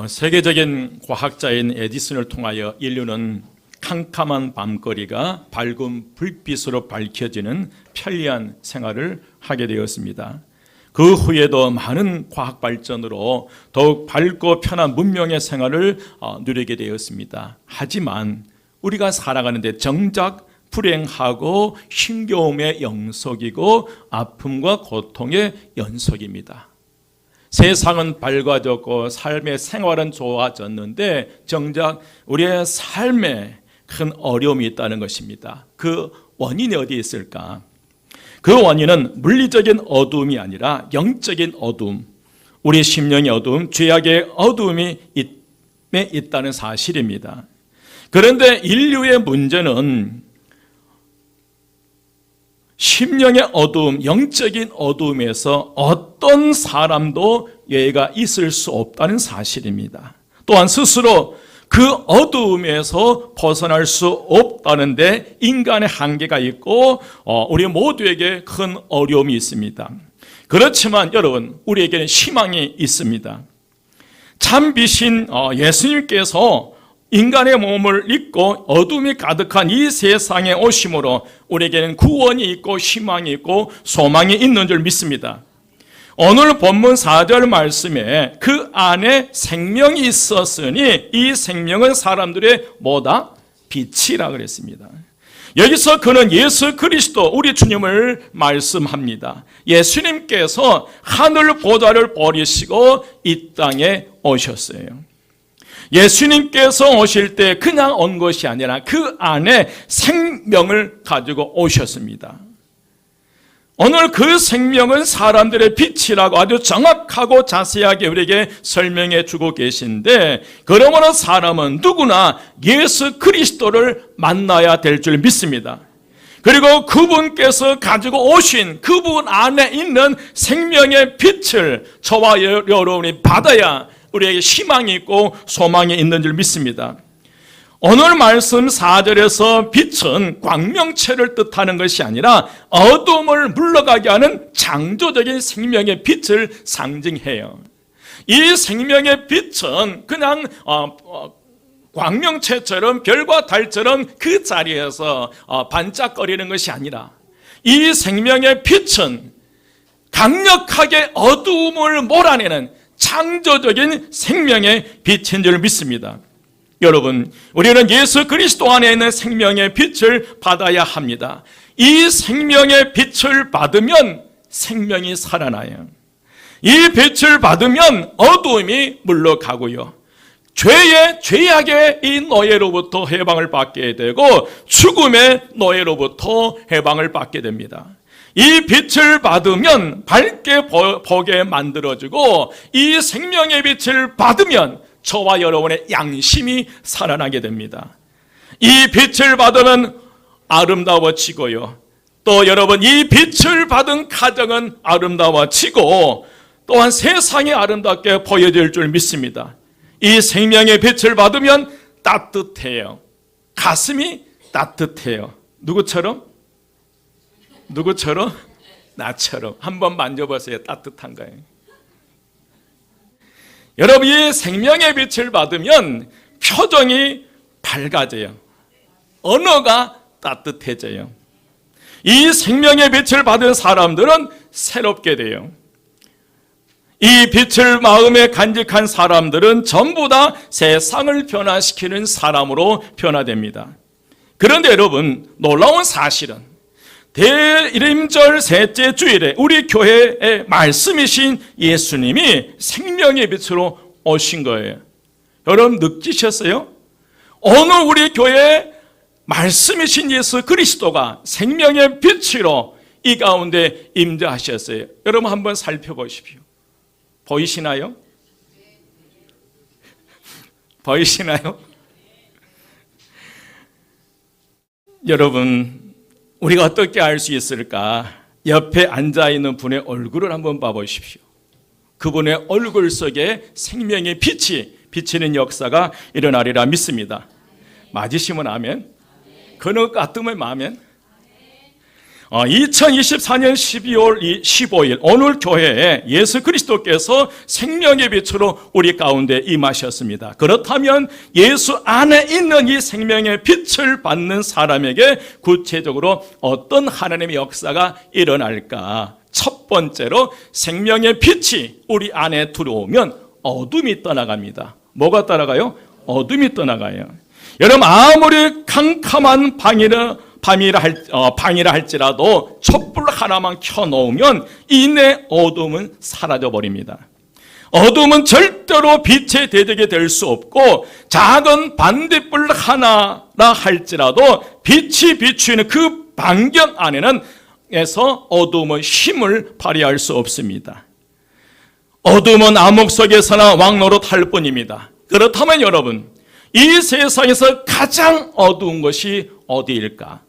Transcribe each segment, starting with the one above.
세계적인 과학자인 에디슨을 통하여 인류는 캄캄한 밤거리가 밝은 불빛으로 밝혀지는 편리한 생활을 하게 되었습니다. 그 후에도 많은 과학 발전으로 더욱 밝고 편한 문명의 생활을 누리게 되었습니다. 하지만 우리가 살아가는데 정작 불행하고 힘겨움의 영속이고 아픔과 고통의 연속입니다. 세상은 밝아졌고 삶의 생활은 좋아졌는데 정작 우리의 삶에 큰 어려움이 있다는 것입니다. 그 원인이 어디에 있을까? 그 원인은 물리적인 어두움이 아니라 영적인 어두움, 우리 심령의 어두움, 죄악의 어두움이 있다는 사실입니다. 그런데 인류의 문제는 심령의 어두움, 영적인 어두움에서 어떤 사람도 예외가 있을 수 없다는 사실입니다. 또한 스스로 그 어두움에서 벗어날 수 없다는 데 인간의 한계가 있고 우리 모두에게 큰 어려움이 있습니다. 그렇지만 여러분, 우리에게는 희망이 있습니다. 참 빛인 예수님께서 인간의 몸을 입고 어둠이 가득한 이 세상에 오심으로 우리에게는 구원이 있고 희망이 있고 소망이 있는 줄 믿습니다. 오늘 본문 4절 말씀에 그 안에 생명이 있었으니 이 생명은 사람들의 뭐다? 빛이라 그랬습니다. 여기서 그는 예수 그리스도 우리 주님을 말씀합니다. 예수님께서 하늘 보좌를 버리시고 이 땅에 오셨어요. 예수님께서 오실 때 그냥 온 것이 아니라 그 안에 생명을 가지고 오셨습니다. 오늘 그 생명은 사람들의 빛이라고 아주 정확하고 자세하게 우리에게 설명해 주고 계신데, 그러므로 사람은 누구나 예수 그리스도를 만나야 될 줄 믿습니다. 그리고 그분께서 가지고 오신 그분 안에 있는 생명의 빛을 저와 여러분이 받아야 우리에게 희망이 있고 소망이 있는 줄 믿습니다. 오늘 말씀 4절에서 빛은 광명체를 뜻하는 것이 아니라 어둠을 물러가게 하는 창조적인 생명의 빛을 상징해요. 이 생명의 빛은 그냥 광명체처럼 별과 달처럼 그 자리에서 반짝거리는 것이 아니라 이 생명의 빛은 강력하게 어두움을 몰아내는 창조적인 생명의 빛인 줄 믿습니다. 여러분, 우리는 예수 그리스도 안에 있는 생명의 빛을 받아야 합니다. 이 생명의 빛을 받으면 생명이 살아나요. 이 빛을 받으면 어두움이 물러가고요, 죄악의 이 노예로부터 해방을 받게 되고 죽음의 노예로부터 해방을 받게 됩니다. 이 빛을 받으면 밝게 보게 만들어지고, 이 생명의 빛을 받으면 저와 여러분의 양심이 살아나게 됩니다. 이 빛을 받으면 아름다워지고요, 또 여러분 이 빛을 받은 가정은 아름다워지고 또한 세상이 아름답게 보여질 줄 믿습니다. 이 생명의 빛을 받으면 따뜻해요. 가슴이 따뜻해요. 누구처럼? 나처럼. 한번 만져보세요. 따뜻한 거예요. 여러분, 이 생명의 빛을 받으면 표정이 밝아져요. 언어가 따뜻해져요. 이 생명의 빛을 받은 사람들은 새롭게 돼요. 이 빛을 마음에 간직한 사람들은 전부 다 세상을 변화시키는 사람으로 변화됩니다. 그런데 여러분, 놀라운 사실은 대림절 셋째 주일에 우리 교회의 말씀이신 예수님이 생명의 빛으로 오신 거예요. 여러분 느끼셨어요? 오늘 우리 교회의 말씀이신 예수 그리스도가 생명의 빛으로 이 가운데 임재하셨어요. 여러분 한번 살펴보십시오. 보이시나요? 보이시나요? 여러분, 우리가 어떻게 알 수 있을까? 옆에 앉아있는 분의 얼굴을 한번 봐보십시오. 그분의 얼굴 속에 생명의 빛이 비치는 역사가 일어나리라 믿습니다. 맞으시면 아멘. 그는 같으면 아멘. 2024년 12월 15일 오늘 교회에 예수 그리스도께서 생명의 빛으로 우리 가운데 임하셨습니다. 그렇다면 예수 안에 있는 이 생명의 빛을 받는 사람에게 구체적으로 어떤 하나님의 역사가 일어날까? 첫 번째로 생명의 빛이 우리 안에 들어오면 어둠이 떠나갑니다. 뭐가 떠나가요? 어둠이 떠나가요. 여러분, 아무리 캄캄한 방이라 할지라도 촛불 하나만 켜놓으면 이내 어둠은 사라져버립니다. 어둠은 절대로 빛의 대적이 될 수 없고, 작은 반딧불 하나라 할지라도 빛이 비추는 그 반경 안에는 어둠의 힘을 발휘할 수 없습니다. 어둠은 암흑 속에서나 왕노릇할 뿐입니다. 그렇다면 여러분, 이 세상에서 가장 어두운 것이 어디일까?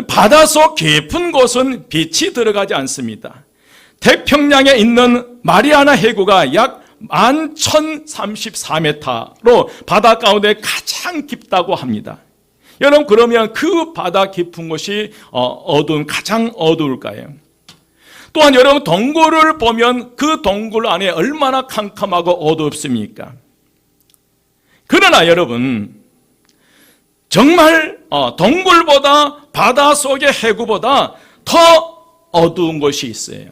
바닷속 깊은 곳은 빛이 들어가지 않습니다. 태평양에 있는 마리아나 해구가 약 11,034m로 바다 가운데 가장 깊다고 합니다. 여러분, 그러면 그 바다 깊은 곳이 가장 어두울까요? 또한 여러분, 동굴을 보면 그 동굴 안에 얼마나 캄캄하고 어둡습니까? 그러나 여러분, 정말 동굴보다 바닷속의 해구보다 더 어두운 것이 있어요.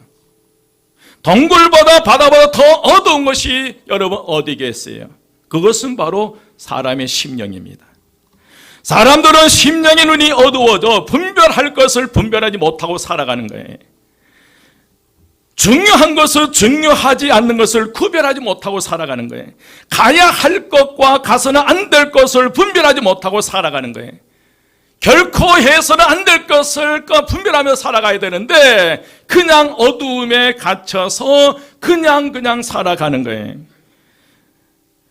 동굴보다 바다보다 더 어두운 것이 여러분 어디겠어요? 그것은 바로 사람의 심령입니다. 사람들은 심령의 눈이 어두워져 분별할 것을 분별하지 못하고 살아가는 거예요. 중요한 것을 중요하지 않는 것을 구별하지 못하고 살아가는 거예요. 가야 할 것과 가서는 안 될 것을 분별하지 못하고 살아가는 거예요. 결코 해서는 안 될 것을 분별하며 살아가야 되는데 그냥 어두움에 갇혀서 그냥 살아가는 거예요.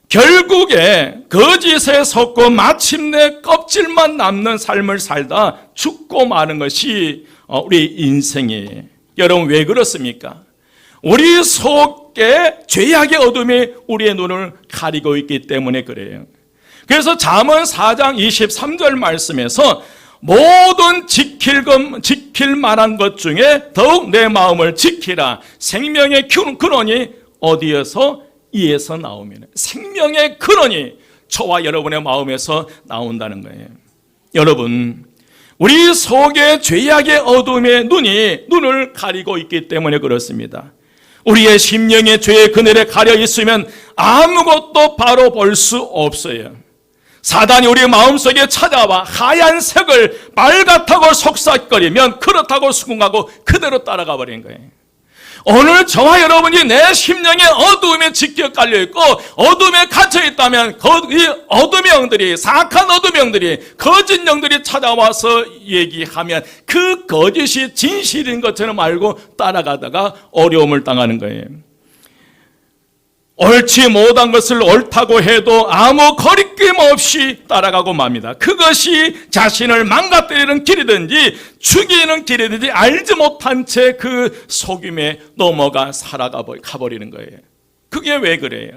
결국에 거짓에 섰고 마침내 껍질만 남는 삶을 살다 죽고 마는 것이 우리 인생이에요. 여러분, 왜 그렇습니까? 우리 속에 죄악의 어둠이 우리의 눈을 가리고 있기 때문에 그래요. 그래서 잠언 4장 23절 말씀에서 모든 지킬 만한 것 중에 더욱 내 마음을 지키라. 생명의 근원이 어디에서? 이에서 나오면 생명의 근원이 저와 여러분의 마음에서 나온다는 거예요. 여러분, 우리 속에 죄악의 어둠의 눈을 가리고 있기 때문에 그렇습니다. 우리의 심령의 죄의 그늘에 가려 있으면 아무것도 바로 볼 수 없어요. 사단이 우리 마음속에 찾아와 하얀색을 빨갛다고 속삭거리면 그렇다고 수긍하고 그대로 따라가 버린 거예요. 오늘 저와 여러분이 내 심령의 어두움에 지켜 깔려있고 어둠에 갇혀있다면 이 어둠의 영들이, 사악한 어둠의 영들이, 거짓 영들이 찾아와서 얘기하면 그 거짓이 진실인 것처럼 알고 따라가다가 어려움을 당하는 거예요. 옳지 못한 것을 옳다고 해도 아무 거리낌 없이 따라가고 맙니다. 그것이 자신을 망가뜨리는 길이든지 죽이는 길이든지 알지 못한 채 그 속임에 넘어가 가버리는 거예요. 그게 왜 그래요?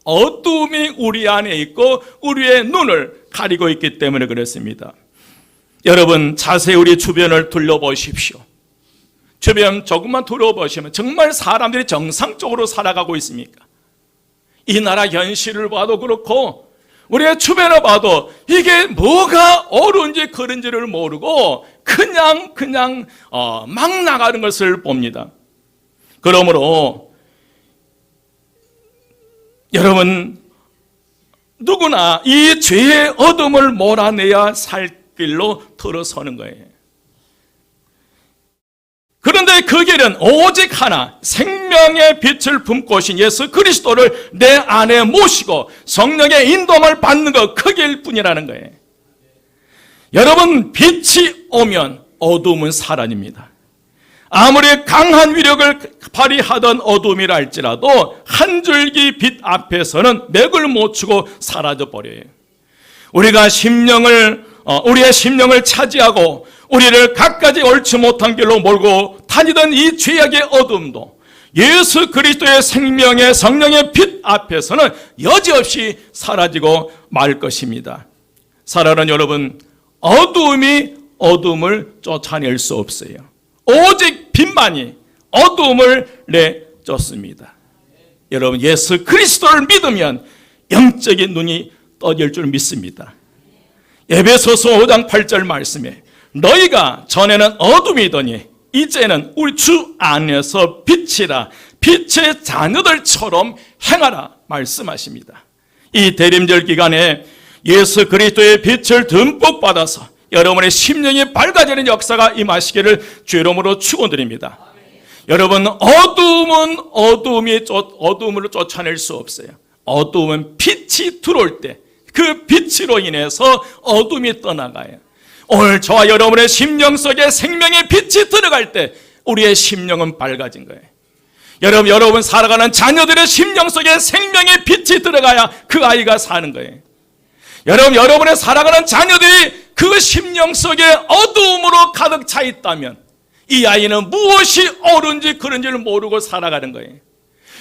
어두움이 우리 안에 있고 우리의 눈을 가리고 있기 때문에 그렇습니다. 여러분, 자세히 우리 주변을 둘러보십시오. 주변 조금만 둘러보시면 정말 사람들이 정상적으로 살아가고 있습니까? 이 나라 현실을 봐도 그렇고 우리의 주변을 봐도 이게 뭐가 옳은지 그른지를 모르고 그냥 막 나가는 것을 봅니다. 그러므로 여러분, 누구나 이 죄의 어둠을 몰아내야 살 길로 들어서는 거예요. 그런데 그 길은 오직 하나, 생명의 빛을 품고 오신 예수 그리스도를 내 안에 모시고 성령의 인도함을 받는 것, 그 길뿐이라는 거예요. 여러분, 빛이 오면 어둠은 사라집니다. 아무리 강한 위력을 발휘하던 어둠이라 할지라도 한 줄기 빛 앞에서는 맥을 못 추고 사라져 버려요. 우리의 심령을 차지하고 우리를 갖가지 옳지 못한 길로 몰고 다니던 이 죄악의 어둠도 예수 그리스도의 생명의 성령의 빛 앞에서는 여지없이 사라지고 말 것입니다. 사랑하는 여러분, 어두움이 어둠을 쫓아낼 수 없어요. 오직 빛만이 어둠을 내쫓습니다. 여러분, 예수 그리스도를 믿으면 영적인 눈이 떠질 줄 믿습니다. 에베소서 5장 8절 말씀에 너희가 전에는 어둠이더니 이제는 우리 주 안에서 빛이라, 빛의 자녀들처럼 행하라 말씀하십니다. 이 대림절 기간에 예수 그리스도의 빛을 듬뿍 받아서 여러분의 심령이 밝아지는 역사가 임하시기를 주 이름으로 축원드립니다. 여러분, 어둠은 어둠을 쫓아낼 수 없어요. 어둠은 빛이 들어올 때 그 빛으로 인해서 어둠이 떠나가요. 오늘 저와 여러분의 심령 속에 생명의 빛이 들어갈 때 우리의 심령은 밝아진 거예요. 여러분 살아가는 자녀들의 심령 속에 생명의 빛이 들어가야 그 아이가 사는 거예요. 여러분의 살아가는 자녀들이 그 심령 속에 어두움으로 가득 차 있다면 이 아이는 무엇이 옳은지 그른지를 모르고 살아가는 거예요.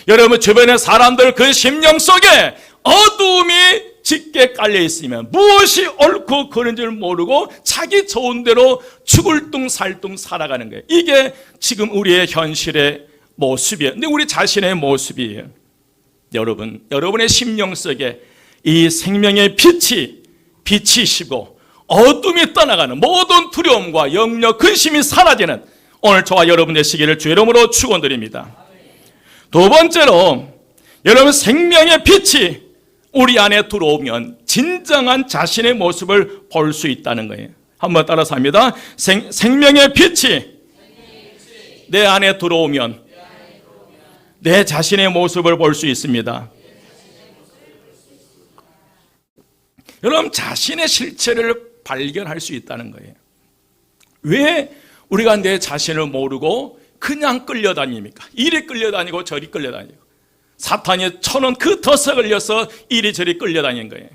여러분 주변의 사람들 그 심령 속에 어두움이 짙게 깔려 있으면 무엇이 옳고 그른지를 모르고 자기 좋은 대로 죽을 둥 살 둥 살아가는 거예요. 이게 지금 우리의 현실의 모습이에요. 근데 우리 자신의 모습이에요. 여러분의 심령 속에 이 생명의 빛이시고 어둠이 떠나가는 모든 두려움과 염려, 근심이 사라지는 오늘 저와 여러분 되시기를 주 이름으로 축원드립니다. 두 번째로 여러분 생명의 빛이 우리 안에 들어오면 진정한 자신의 모습을 볼 수 있다는 거예요. 한번 따라서 합니다. 생명의 빛이 내 안에 들어오면 내 자신의 모습을 볼 수 있습니다. 여러분 자신의 실체를 발견할 수 있다는 거예요. 왜 우리가 내 자신을 모르고 그냥 끌려다닙니까? 이리 끌려다니고 저리 끌려다니고 사탄이 쳐놓은 그 덫에 걸려서 이리저리 끌려다니는 거예요.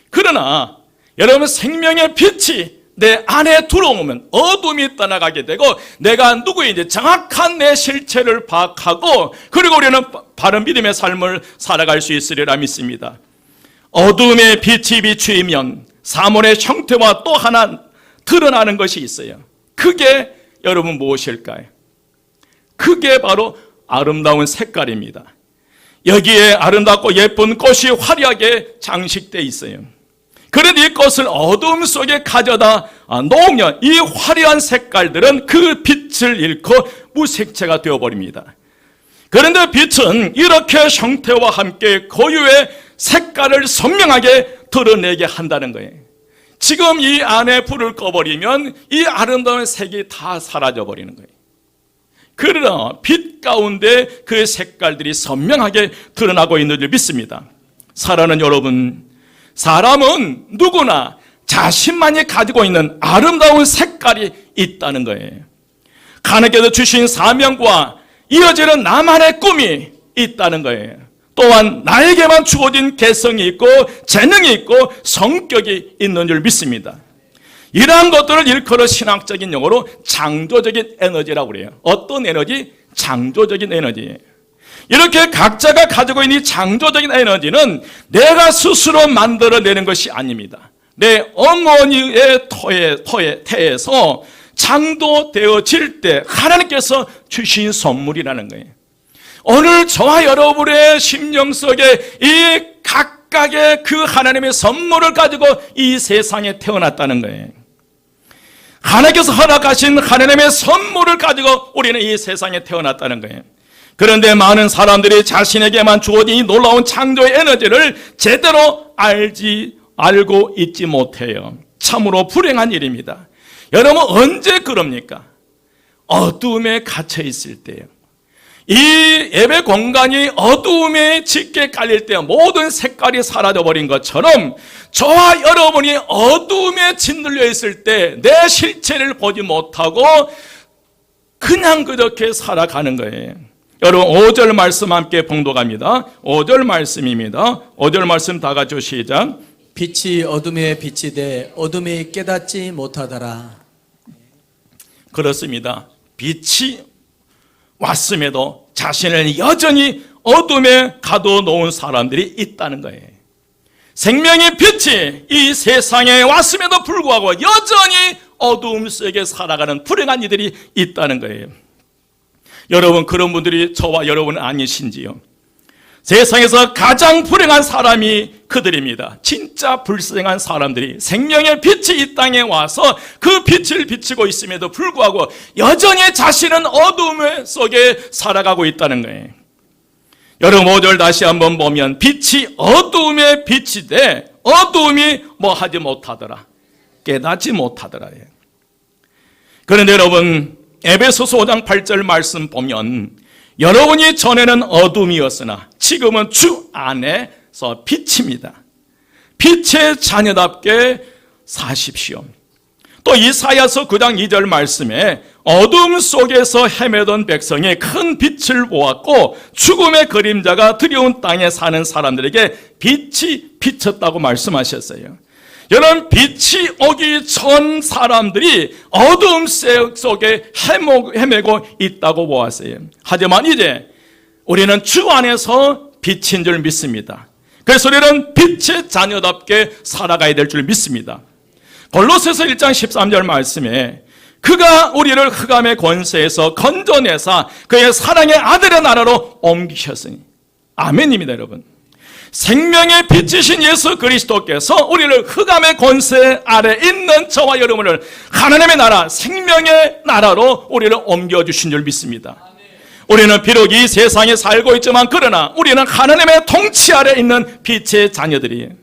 그러나 여러분 생명의 빛이 내 안에 들어오면 어둠이 떠나가게 되고 내가 누구인지 정확한 내 실체를 파악하고 그리고 우리는 바른 믿음의 삶을 살아갈 수 있으리라 믿습니다. 어둠의 빛이 비추이면 사물의 형태와 또 하나 드러나는 것이 있어요. 그게 여러분 무엇일까요? 그게 바로 아름다운 색깔입니다. 여기에 아름답고 예쁜 꽃이 화려하게 장식되어 있어요. 그런데 이 꽃을 어둠 속에 가져다 놓으면 이 화려한 색깔들은 그 빛을 잃고 무색채가 되어버립니다. 그런데 빛은 이렇게 형태와 함께 고유의 색깔을 선명하게 드러내게 한다는 거예요. 지금 이 안에 불을 꺼버리면 이 아름다운 색이 다 사라져버리는 거예요. 그러나 빛 가운데 그 색깔들이 선명하게 드러나고 있는 줄 믿습니다. 사랑하는 여러분, 사람은 누구나 자신만이 가지고 있는 아름다운 색깔이 있다는 거예요. 하나님께서 주신 사명과 이어지는 나만의 꿈이 있다는 거예요. 또한 나에게만 주어진 개성이 있고 재능이 있고 성격이 있는 줄 믿습니다. 이러한 것들을 일컬어 신학적인 용어로 창조적인 에너지라고 그래요. 어떤 에너지? 창조적인 에너지예요. 이렇게 각자가 가지고 있는 이 창조적인 에너지는 내가 스스로 만들어내는 것이 아닙니다. 내 어머니의 태에서 창조되어질 때 하나님께서 주신 선물이라는 거예요. 오늘 저와 여러분의 심령 속에 이 각각의 그 하나님의 선물을 가지고 이 세상에 태어났다는 거예요. 하나님께서 허락하신 하나님의 선물을 가지고 우리는 이 세상에 태어났다는 거예요. 그런데 많은 사람들이 자신에게만 주어진 이 놀라운 창조의 에너지를 제대로 알고 있지 못해요. 참으로 불행한 일입니다. 여러분 언제 그럽니까? 어두움에 갇혀 있을 때요. 이 예배 공간이 어두움에 짙게 깔릴 때 모든 색깔이 사라져버린 것처럼 저와 여러분이 어두움에 짓눌려 있을 때 내 실체를 보지 못하고 그냥 그렇게 살아가는 거예요. 여러분 5절 말씀 함께 봉독합니다. 5절 말씀입니다. 5절 말씀 다 같이 시작. 빛이 어둠에 빛이 돼 어둠이 깨닫지 못하더라. 그렇습니다. 빛이 왔음에도 자신을 여전히 어둠에 가둬놓은 사람들이 있다는 거예요. 생명의 빛이 이 세상에 왔음에도 불구하고 여전히 어두움 속에 살아가는 불행한 이들이 있다는 거예요. 여러분, 그런 분들이 저와 여러분 아니신지요? 세상에서 가장 불행한 사람이 그들입니다. 진짜 불쌍한 사람들이 생명의 빛이 이 땅에 와서 그 빛을 비추고 있음에도 불구하고 여전히 자신은 어두움 속에 살아가고 있다는 거예요. 여러분, 5절 다시 한번 보면 빛이 어두움에 비치되 어두움이 뭐 하지 못하더라, 깨닫지 못하더라. 그런데 여러분, 에베소서 5장 8절 말씀 보면 여러분이 전에는 어둠이었으나 지금은 주 안에서 빛입니다. 빛의 자녀답게 사십시오. 또 이사야서 9장 2절 말씀에 어둠 속에서 헤매던 백성이 큰 빛을 보았고 죽음의 그림자가 두려운 땅에 사는 사람들에게 빛이 비쳤다고 말씀하셨어요. 여러분, 빛이 오기 전 사람들이 어두움 속에 헤매고 있다고 보았어요. 하지만 이제 우리는 주 안에서 빛인 줄 믿습니다. 그래서 우리는 빛의 자녀답게 살아가야 될 줄 믿습니다. 골로새서 1장 13절 말씀에 그가 우리를 흑암의 권세에서 건져내사 그의 사랑의 아들의 나라로 옮기셨으니, 아멘입니다. 여러분, 생명의 빛이신 예수 그리스도께서 우리를 흑암의 권세 아래 있는 저와 여러분을 하나님의 나라, 생명의 나라로 우리를 옮겨주신 줄 믿습니다. 우리는 비록 이 세상에 살고 있지만 그러나 우리는 하나님의 통치 아래 있는 빛의 자녀들이에요.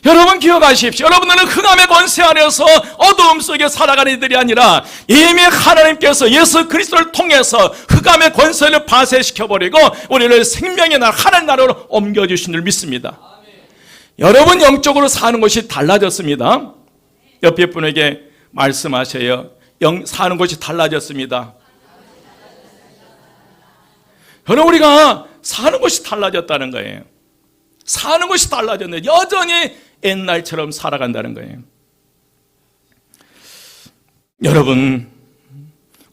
여러분, 기억하십시오. 여러분들은 흑암의 권세 아래서 어두움 속에 살아가는 이들이 아니라 이미 하나님께서 예수 그리스도를 통해서 흑암의 권세를 파쇄시켜버리고 우리를 생명의 나라, 하나님 나라로 옮겨주신 줄 믿습니다. 여러분, 영적으로 사는 것이 달라졌습니다. 옆에 분에게 말씀하세요. 사는 것이 달라졌습니다. 여러분, 우리가 사는 것이 달라졌다는 거예요. 사는 것이 달라졌는데 여전히 옛날처럼 살아간다는 거예요. 여러분,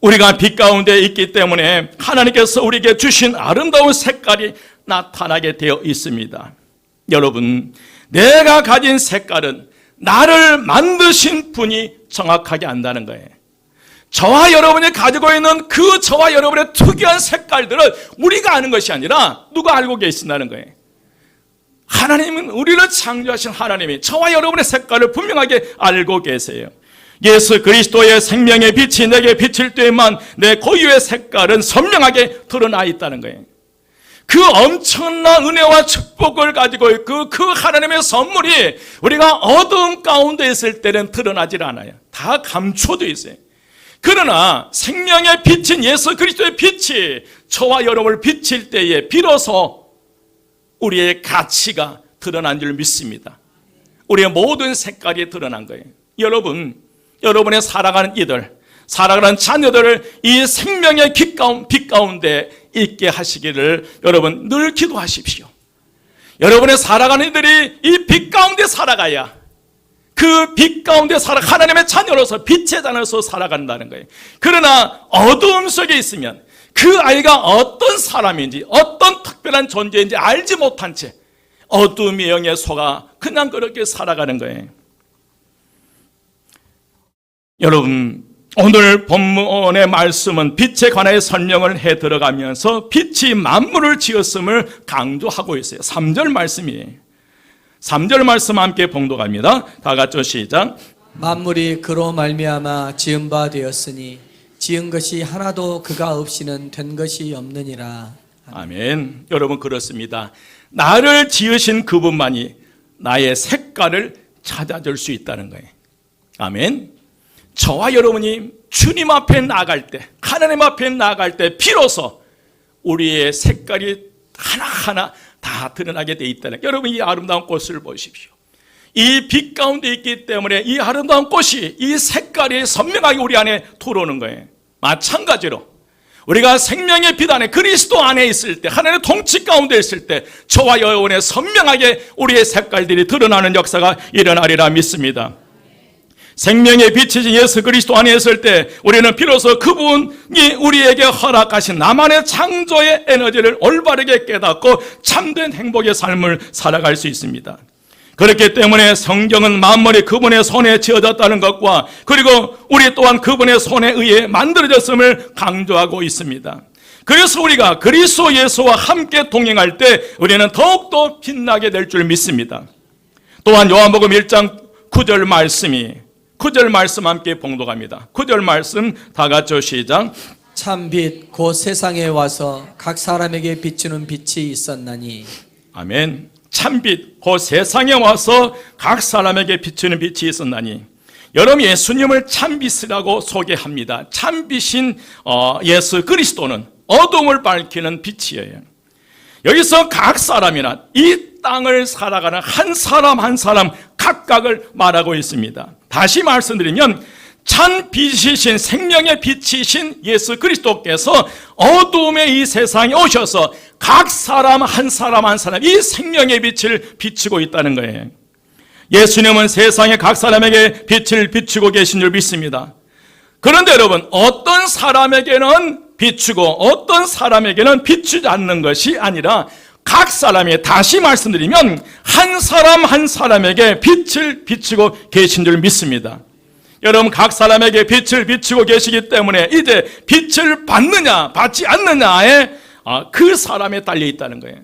우리가 빛 가운데 있기 때문에 하나님께서 우리에게 주신 아름다운 색깔이 나타나게 되어 있습니다. 여러분, 내가 가진 색깔은 나를 만드신 분이 정확하게 안다는 거예요. 저와 여러분이 가지고 있는 그 저와 여러분의 특이한 색깔들을 우리가 아는 것이 아니라 누가 알고 계신다는 거예요. 하나님은, 우리를 창조하신 하나님이 저와 여러분의 색깔을 분명하게 알고 계세요. 예수 그리스도의 생명의 빛이 내게 비칠 때만 내 고유의 색깔은 선명하게 드러나 있다는 거예요. 그 엄청난 은혜와 축복을 가지고 있고 그 하나님의 선물이 우리가 어두움 가운데 있을 때는 드러나질 않아요. 다 감춰져 있어요. 그러나 생명의 빛인 예수 그리스도의 빛이 저와 여러분을 비칠 때에 비로소 우리의 가치가 드러난 줄 믿습니다. 우리의 모든 색깔이 드러난 거예요. 여러분, 여러분의 살아가는 이들, 살아가는 자녀들을 이 생명의 빛 가운데 있게 하시기를 여러분 늘 기도하십시오. 여러분의 살아가는 이들이 이 빛 가운데 살아가야 그 빛 가운데 하나님의 자녀로서 빛의 자녀로서 살아간다는 거예요. 그러나 어두움 속에 있으면 그 아이가 어떤 사람인지 어떤 특별한 존재인지 알지 못한 채 어두움의 영에 속아 그냥 그렇게 살아가는 거예요. 여러분, 오늘 본문의 말씀은 빛에 관하여 설명을 해 들어가면서 빛이 만물을 지었음을 강조하고 있어요. 3절 말씀이에요. 3절 말씀 함께 봉독합니다. 다 같이 시작. 만물이 그로 말미암아 지은 바 되었으니 지은 것이 하나도 그가 없이는 된 것이 없느니라. 아멘. 여러분, 그렇습니다. 나를 지으신 그분만이 나의 색깔을 찾아줄 수 있다는 거예요. 아멘. 저와 여러분이 주님 앞에 나갈 때, 하나님 앞에 나갈 때 비로소 우리의 색깔이 하나하나 다 드러나게 돼 있다는 거예요. 여러분, 이 아름다운 꽃을 보십시오. 이 빛 가운데 있기 때문에 이 아름다운 꽃이, 이 색깔이 선명하게 우리 안에 들어오는 거예요. 마찬가지로 우리가 생명의 빛 안에 그리스도 안에 있을 때, 하나님의 통치 가운데 있을 때 저와 여러분의 선명하게 우리의 색깔들이 드러나는 역사가 일어나리라 믿습니다. 생명의 빛이신 예수 그리스도 안에 있을 때 우리는 비로소 그분이 우리에게 허락하신 나만의 창조의 에너지를 올바르게 깨닫고 참된 행복의 삶을 살아갈 수 있습니다. 그렇기 때문에 성경은 만물이 그분의 손에 지어졌다는 것과 그리고 우리 또한 그분의 손에 의해 만들어졌음을 강조하고 있습니다. 그래서 우리가 그리스도 예수와 함께 동행할 때 우리는 더욱더 빛나게 될 줄 믿습니다. 또한 요한복음 1장 9절 말씀 함께 봉독합니다. 9절 말씀 다 같이 시작. 참빛 곧 세상에 와서 각 사람에게 비추는 빛이 있었나니. 아멘. 참빛 곧 세상에 와서 각 사람에게 비추는 빛이 있었나니. 여러분, 예수님을 참빛이라고 소개합니다. 참빛인 예수 그리스도는 어둠을 밝히는 빛이에요. 여기서 각 사람이나 이 땅을 살아가는 한 사람 한 사람 각각을 말하고 있습니다. 다시 말씀드리면 참 빛이신 생명의 빛이신 예수 그리스도께서 어둠의 이 세상에 오셔서 각 사람 한 사람 한 사람 이 생명의 빛을 비추고 있다는 거예요. 예수님은 세상의 각 사람에게 빛을 비추고 계신 줄 믿습니다. 그런데 여러분, 어떤 사람에게는 비추고 어떤 사람에게는 비추지 않는 것이 아니라 각 사람이, 다시 말씀드리면 한 사람 한 사람에게 빛을 비추고 계신 줄 믿습니다. 여러분, 각 사람에게 빛을 비추고 계시기 때문에 이제 빛을 받느냐 받지 않느냐에 그 사람에 달려 있다는 거예요.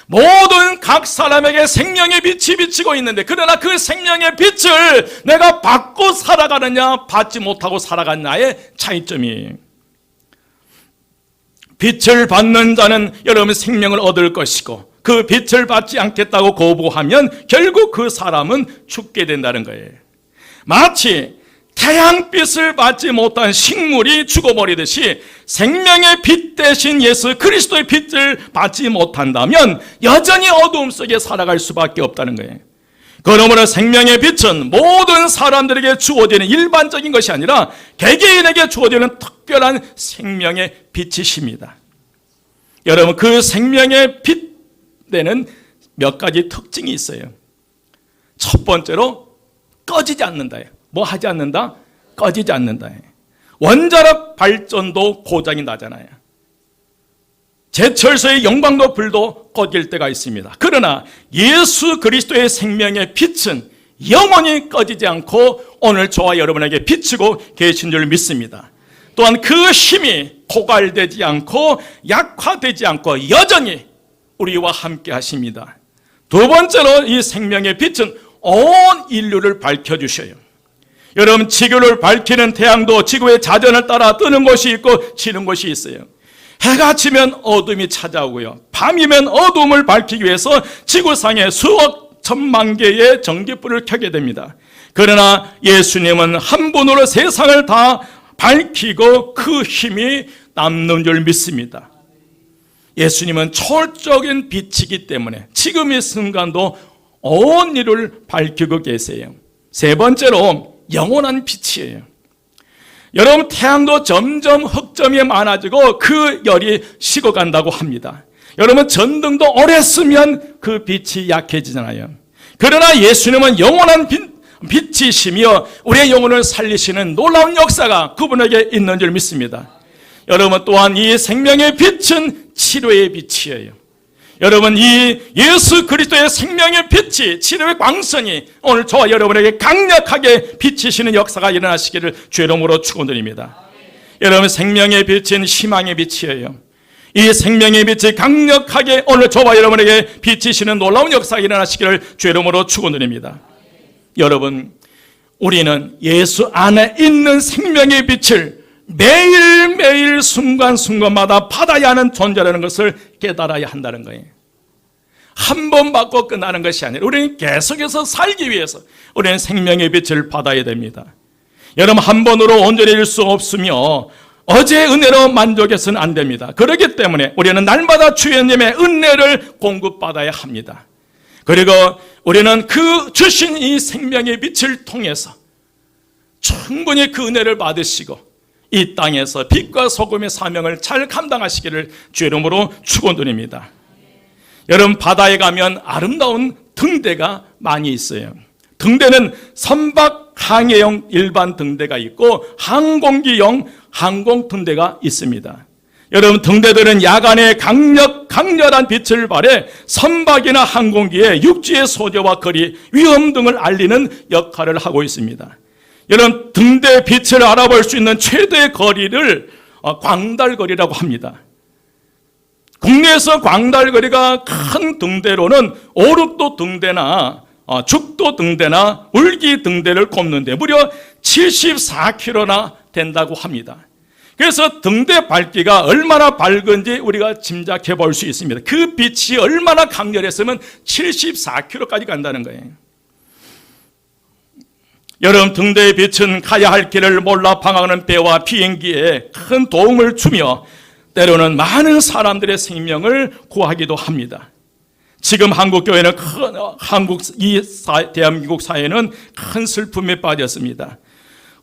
모든 각 사람에게 생명의 빛이 비치고 있는데, 그러나 그 생명의 빛을 내가 받고 살아가느냐 받지 못하고 살아가느냐의 차이점이에요. 빛을 받는 자는 여러분 생명을 얻을 것이고, 그 빛을 받지 않겠다고 거부하면 결국 그 사람은 죽게 된다는 거예요. 마치 태양빛을 받지 못한 식물이 죽어버리듯이 생명의 빛 대신 예수 그리스도의 빛을 받지 못한다면 여전히 어두움 속에 살아갈 수밖에 없다는 거예요. 그러므로 생명의 빛은 모든 사람들에게 주어지는 일반적인 것이 아니라 개개인에게 주어지는 특별한 생명의 빛이십니다. 여러분, 그 생명의 빛에는 몇 가지 특징이 있어요. 첫 번째로 꺼지지 않는다예요. 뭐 하지 않는다? 꺼지지 않는다. 원자력 발전도 고장이 나잖아요. 제철소의 영광도 불도 꺼질 때가 있습니다. 그러나 예수 그리스도의 생명의 빛은 영원히 꺼지지 않고 오늘 저와 여러분에게 비추고 계신 줄 믿습니다. 또한 그 힘이 고갈되지 않고 약화되지 않고 여전히 우리와 함께 하십니다. 두 번째로 이 생명의 빛은 온 인류를 밝혀주셔요. 여러분, 지구를 밝히는 태양도 지구의 자전을 따라 뜨는 곳이 있고 지는 곳이 있어요. 해가 지면 어둠이 찾아오고요, 밤이면 어둠을 밝히기 위해서 지구상에 수억 천만 개의 전기불을 켜게 됩니다. 그러나 예수님은 한 분으로 세상을 다 밝히고 그 힘이 남는 줄 믿습니다. 예수님은 초월적인 빛이기 때문에 지금 이 순간도 온 일을 밝히고 계세요. 세 번째로 영원한 빛이에요. 여러분, 태양도 점점 흑점이 많아지고 그 열이 식어간다고 합니다. 여러분, 전등도 오래 쓰면 그 빛이 약해지잖아요. 그러나 예수님은 영원한 빛이시며 우리의 영혼을 살리시는 놀라운 역사가 그분에게 있는 줄 믿습니다. 여러분, 또한 이 생명의 빛은 치료의 빛이에요. 여러분, 이 예수 그리스도의 생명의 빛이, 치료의 광선이 오늘 저와 여러분에게 강력하게 비치시는 역사가 일어나시기를 주의 이름으로 축원드립니다. 여러분, 생명의 빛은 희망의 빛이에요. 이 생명의 빛이 강력하게 오늘 저와 여러분에게 비치시는 놀라운 역사가 일어나시기를 주의 이름으로 축원드립니다. 여러분, 우리는 예수 안에 있는 생명의 빛을 매일매일 순간순간마다 받아야 하는 존재라는 것을 깨달아야 한다는 거예요. 한 번 받고 끝나는 것이 아니라 우리는 계속해서 살기 위해서 우리는 생명의 빛을 받아야 됩니다. 여러분, 한 번으로 온전히 일 수 없으며 어제의 은혜로 만족해서는 안 됩니다. 그렇기 때문에 우리는 날마다 주님의 은혜를 공급받아야 합니다. 그리고 우리는 그 주신 이 생명의 빛을 통해서 충분히 그 은혜를 받으시고 이 땅에서 빛과 소금의 사명을 잘 감당하시기를 주의 이름으로 축원드립니다. 여러분, 바다에 가면 아름다운 등대가 많이 있어요. 등대는 선박 항해용 일반 등대가 있고 항공기용 항공 등대가 있습니다. 여러분, 등대들은 야간에 강렬한 빛을 발해 선박이나 항공기의 육지의 소재와 거리, 위험 등을 알리는 역할을 하고 있습니다. 여러분, 등대 빛을 알아볼 수 있는 최대 거리를 광달거리라고 합니다. 국내에서 광달거리가 큰 등대로는 오륙도 등대나 죽도 등대나 울기 등대를 꼽는데 무려 74km나 된다고 합니다. 그래서 등대 밝기가 얼마나 밝은지 우리가 짐작해 볼 수 있습니다. 그 빛이 얼마나 강렬했으면 74km까지 간다는 거예요. 여러분, 등대의 빛은 가야 할 길을 몰라 방황하는 배와 비행기에 큰 도움을 주며 때로는 많은 사람들의 생명을 구하기도 합니다. 지금 한국교회는 대한민국 사회는 큰 슬픔에 빠졌습니다.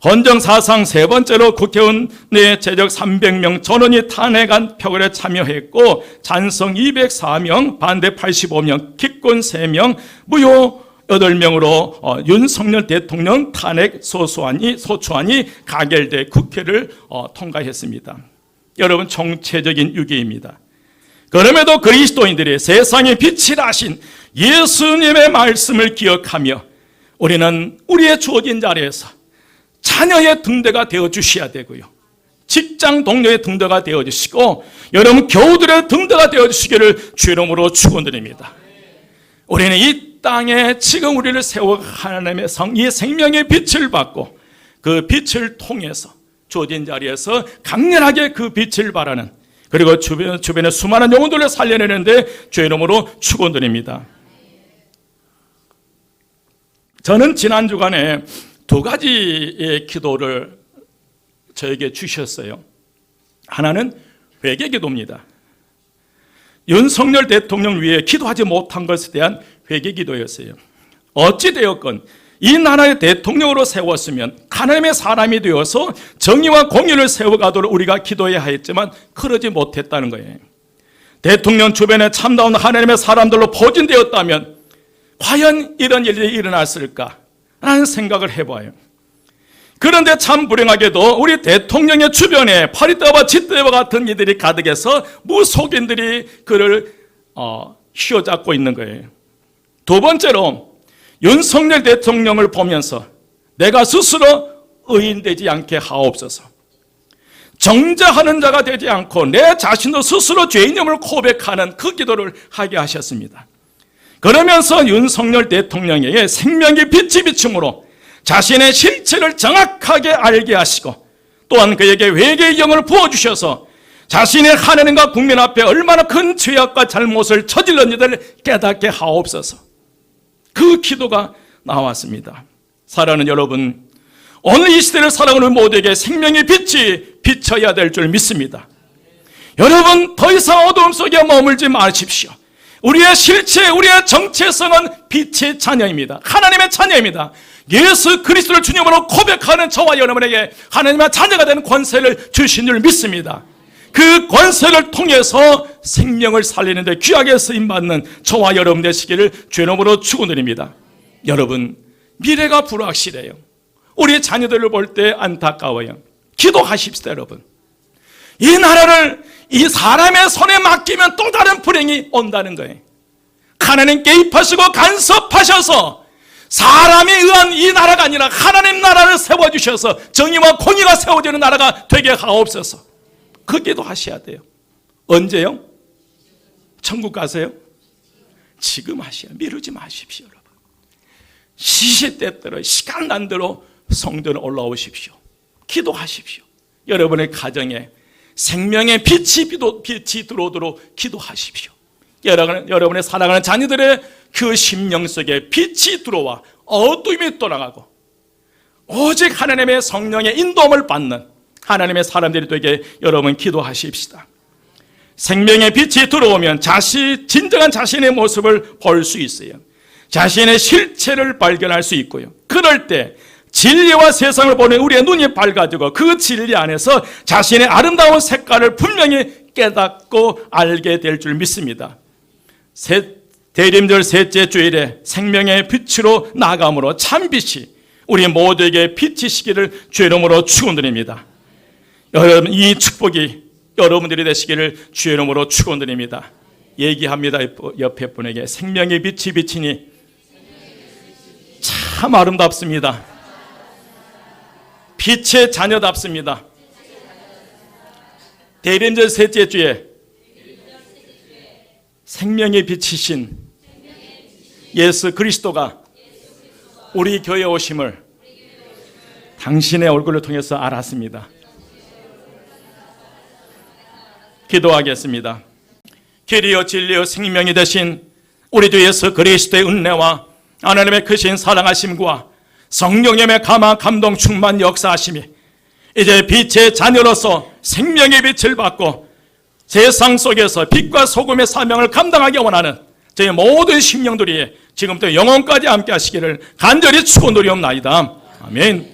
헌정사상 세 번째로 국회의원의 재적 300명 전원이 탄핵안 표결에 참여했고 찬성 204명, 반대 85명, 기권 3명, 무효 8명으로 윤석열 대통령 탄핵 소추안이 가결돼 국회를 통과했습니다. 여러분, 총체적인 위기입니다. 그럼에도 그리스도인들이 세상의 빛이 나신 예수님의 말씀을 기억하며 우리는 우리의 주어진 자리에서 자녀의 등대가 되어 주셔야 되고요, 직장 동료의 등대가 되어 주시고 여러분 교우들의 등대가 되어 주시기를 주 이름으로 축원드립니다. 우리는 이 땅에 지금 우리를 세워 하나님의 이 생명의 빛을 받고 그 빛을 통해서 주어진 자리에서 강렬하게 그 빛을 발하는, 그리고 주변에 수많은 영혼들을 살려내는데 주 이름으로 축원드립니다. 저는 지난 주간에 2가지의 기도를 저에게 주셨어요. 하나는 회개 기도입니다. 윤석열 대통령 위해 기도하지 못한 것에 대한 회개 기도였어요. 어찌되었건 이 나라의 대통령으로 세웠으면 하나님의 사람이 되어서 정의와 공의를 세워가도록 우리가 기도해야 했지만 그러지 못했다는 거예요. 대통령 주변에 참다운 하나님의 사람들로 포진되었다면 과연 이런 일이 일어났을까 라는 생각을 해봐요. 그런데 참 불행하게도 우리 대통령의 주변에 파리떼와 쥐떼와 같은 이들이 가득해서 무속인들이 그를 휘어잡고 있는 거예요. 두 번째로 윤석열 대통령을 보면서 내가 스스로 의인되지 않게 하옵소서, 정죄하는 자가 되지 않고 내 자신도 스스로 죄인임을 고백하는 그 기도를 하게 하셨습니다. 그러면서 윤석열 대통령에게 생명의 빛이 비춤으로 자신의 실체를 정확하게 알게 하시고 또한 그에게 회개의 영을 부어주셔서 자신의 하나님과 국민 앞에 얼마나 큰 죄악과 잘못을 저질렀는지를 깨닫게 하옵소서. 그 기도가 나왔습니다. 사랑하는 여러분, 오늘 이 시대를 살아가는 모두에게 생명의 빛이 비춰야 될 줄 믿습니다. 여러분, 더 이상 어두움 속에 머물지 마십시오. 우리의 실체, 우리의 정체성은 빛의 자녀입니다. 하나님의 자녀입니다. 예수 그리스도를 주님으로 고백하는 저와 여러분에게 하나님의 자녀가 되는 권세를 주신 줄 믿습니다. 그 권세를 통해서 생명을 살리는 데 귀하게 쓰임받는 저와 여러분 되시기를 주의 이름으로 축원드립니다. 여러분, 미래가 불확실해요. 우리 자녀들을 볼 때 안타까워요. 기도하십시다. 여러분, 이 나라를 이 사람의 손에 맡기면 또 다른 불행이 온다는 거예요. 하나님 개입하시고 간섭하셔서 사람에 의한 이 나라가 아니라 하나님 나라를 세워주셔서 정의와 공의가 세워지는 나라가 되게 하옵소서. 그 기도하셔야 돼요. 언제요? 천국 가세요? 지금 하셔야, 미루지 마십시오. 여러분, 시시때때로 시간 난대로 성전에 올라오십시오. 기도하십시오. 여러분의 가정에 생명의 빛이 들어오도록 기도하십시오. 여러분의 사랑하는 자녀들의 그 심령 속에 빛이 들어와 어둠이 떠나가고 오직 하나님의 성령의 인도함을 받는 하나님의 사람들이 되게 여러분 기도하십시다. 생명의 빛이 들어오면 진정한 자신의 모습을 볼 수 있어요. 자신의 실체를 발견할 수 있고요. 그럴 때 진리와 세상을 보는 우리의 눈이 밝아지고 그 진리 안에서 자신의 아름다운 색깔을 분명히 깨닫고 알게 될 줄 믿습니다. 대림절 셋째 주일에 생명의 빛으로 나감으로 참빛이 우리 모두에게 비치시기를 주의 이름으로 축원드립니다. 여러분, 이 축복이 여러분들이 되시기를 주의 이름으로 축원드립니다. 얘기합니다. 옆에 분에게 생명의 빛이 비치니 참 아름답습니다. 빛의 자녀답습니다. 대림절 셋째 주에 생명의 빛이신 예수 그리스도가 우리 교회에 오심을 당신의 얼굴을 통해서 알았습니다. 기도하겠습니다. 길이요 진리요 생명이 되신 우리 주 예수 그리스도의 은혜와 하나님의 크신 사랑하심과 성령님의 감화 감동 충만 역사하심이 이제 빛의 자녀로서 생명의 빛을 받고 세상 속에서 빛과 소금의 사명을 감당하기 원하는 저희 모든 심령들이 지금부터 영원까지 함께 하시기를 간절히 축원드리옵나이다. 아멘.